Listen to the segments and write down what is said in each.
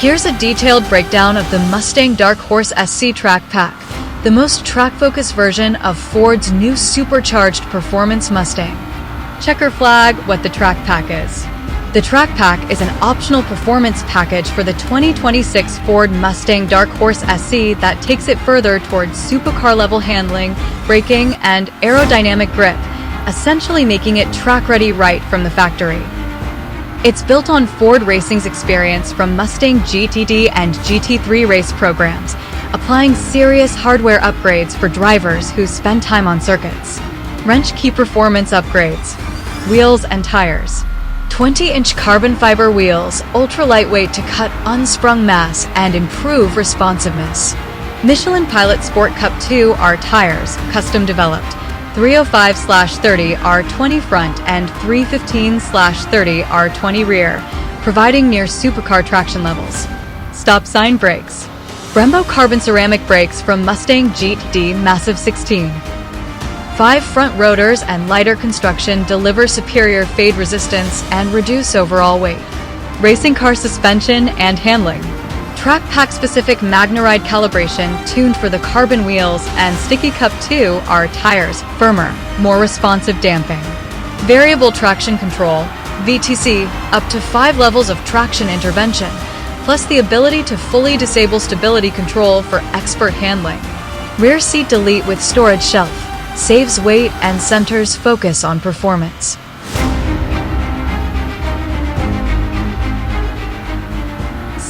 Here's a detailed breakdown of the Mustang Dark Horse SC Track Pack, the most track-focused version of Ford's new supercharged performance Mustang. Checker flag what the Track Pack is. The Track Pack is an optional performance package for the 2026 Ford Mustang Dark Horse SC that takes it further towards supercar-level handling, braking, and aerodynamic grip, essentially making it track-ready right from the factory. It's built on Ford Racing's experience from Mustang GTD and GT3 race programs, applying serious hardware upgrades for drivers who spend time on circuits. Wrench key performance upgrades. Wheels and tires. 20-inch carbon fiber wheels, ultra-lightweight to cut unsprung mass and improve responsiveness. Michelin Pilot Sport Cup 2 R tires, custom developed. 305/30 R20 front and 315/30 R20 rear, providing near supercar traction levels. Stop sign brakes. Brembo carbon ceramic brakes from Mustang GTD Massive 16. 5 front rotors and lighter construction deliver superior fade resistance and reduce overall weight. Racing car suspension and handling. Track Pack specific Magnaride calibration tuned for the carbon wheels and Sticky Cup 2 R tires, firmer, more responsive damping. Variable traction control, VTC, up to 5 levels of traction intervention, plus the ability to fully disable stability control for expert handling. Rear seat delete with storage shelf, saves weight and centers focus on performance.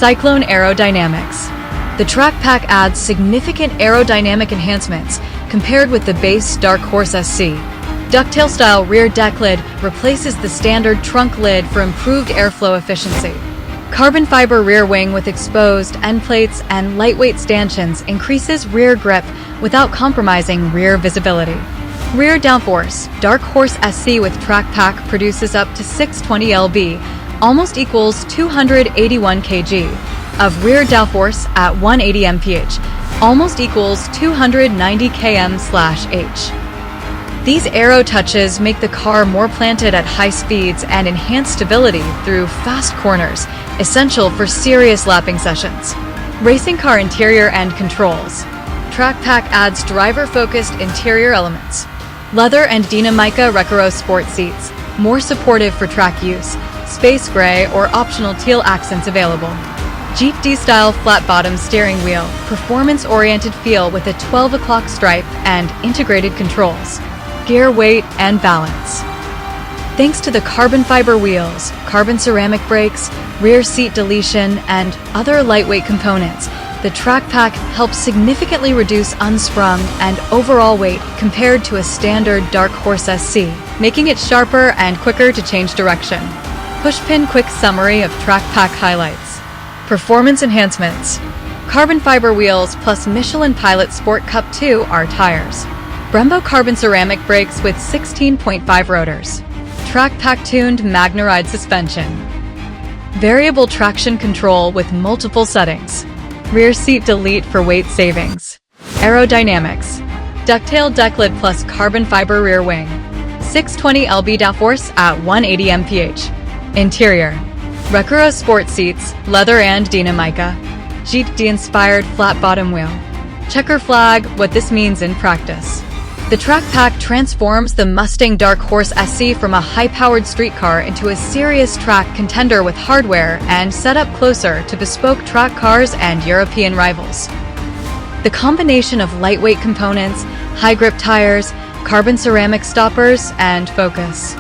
Cyclone Aerodynamics. The Track Pack adds significant aerodynamic enhancements compared with the base Dark Horse SC. Ducktail-style rear deck lid replaces the standard trunk lid for improved airflow efficiency. Carbon fiber rear wing with exposed end plates and lightweight stanchions increases rear grip without compromising rear visibility. Rear downforce. Dark Horse SC with Track Pack produces up to 620 lb, almost equals 281 kg, of rear downforce at 180 mph, almost equals 290 km/h. These aero touches make the car more planted at high speeds and enhance stability through fast corners, essential for serious lapping sessions. Racing car interior and controls. Track Pack adds driver-focused interior elements. Leather and Dynamica Recaro sport seats, more supportive for track use. Space gray or optional teal accents available. GTD-style flat-bottom steering wheel, performance-oriented feel with a 12 o'clock stripe and integrated controls. Gear weight and balance. Thanks to the carbon fiber wheels, carbon ceramic brakes, rear seat deletion, and other lightweight components, the Track Pack helps significantly reduce unsprung and overall weight compared to a standard Dark Horse SC, making it sharper and quicker to change direction. Pushpin quick summary of Track Pack highlights. Performance enhancements. Carbon fiber wheels plus Michelin Pilot Sport Cup 2 R tires. Brembo carbon ceramic brakes with 16.5 rotors. Track Pack tuned Magnaride suspension. Variable traction control with multiple settings. Rear seat delete for weight savings. Aerodynamics. Ducktail deck lid plus carbon fiber rear wing. 620 lb downforce at 180 mph. Interior. Recaro sport seats, leather and Dynamica. GTD-inspired flat bottom wheel. Checker flag what this means in practice. The Track Pack transforms the Mustang Dark Horse SC from a high-powered street car into a serious track contender with hardware and set up closer to bespoke track cars and European rivals. The combination of lightweight components, high-grip tires, carbon ceramic stoppers, and focus